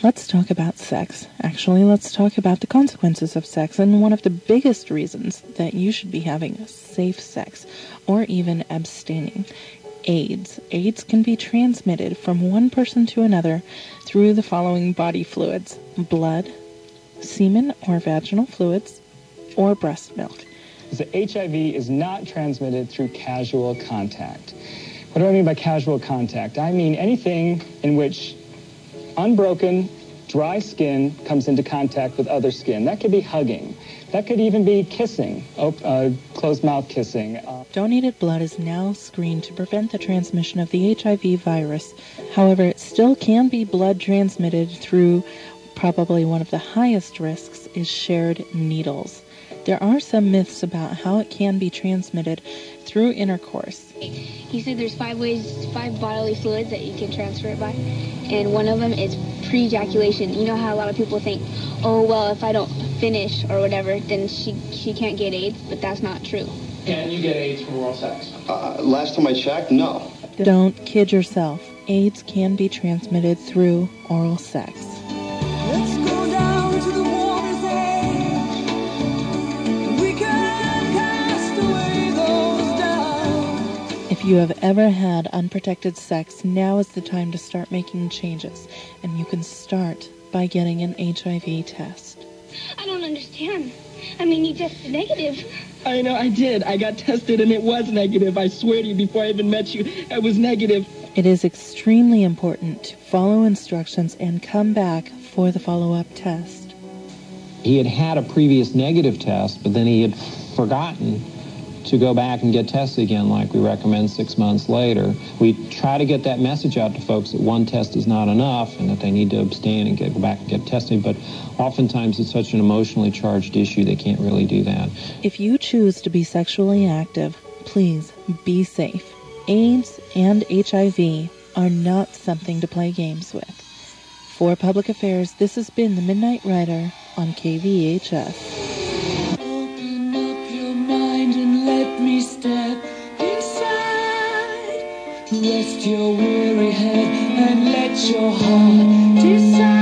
Let's talk about sex. Actually, let's talk about the consequences of sex, and one of the biggest reasons that you should be having safe sex, or even abstaining. AIDS. AIDS can be transmitted from one person to another through the following body fluids: blood, semen or vaginal fluids, or breast milk. So HIV is not transmitted through casual contact. What do I mean by casual contact? I mean anything in which unbroken, dry skin comes into contact with other skin. That could be hugging. That could even be kissing, closed-mouth kissing. Donated blood is now screened to prevent the transmission of the HIV virus. However, it still can be blood transmitted through probably one of the highest risks is shared needles. There are some myths about how it can be transmitted through intercourse. He said there's 5 bodily fluids that you can transfer it by, and one of them is pre-ejaculation. You know how a lot of people think, oh, well, if I don't finish or whatever, then she can't get AIDS, but that's not true. Can you get AIDS from oral sex? Last time I checked, no. Don't kid yourself. AIDS can be transmitted through oral sex. Let's go down to the water's edge. We can cast away those doubts. If you have ever had unprotected sex, now is the time to start making changes, and you can start by getting an HIV test. I don't understand. I mean, you tested negative. I know, I did. I got tested and it was negative. I swear to you, before I even met you, I was negative. It is extremely important to follow instructions and come back for the follow-up test. He had had a previous negative test, but then he had forgotten to go back and get tested again, like we recommend 6 months later. We try to get that message out to folks that one test is not enough and that they need to abstain and go back and get tested, but oftentimes it's such an emotionally charged issue they can't really do that. If you choose to be sexually active, please be safe. AIDS and HIV are not something to play games with. For Public Affairs, this has been the Midnight Rider on KVHS. Open up your mind and let me step inside. Rest your weary head and let your heart decide.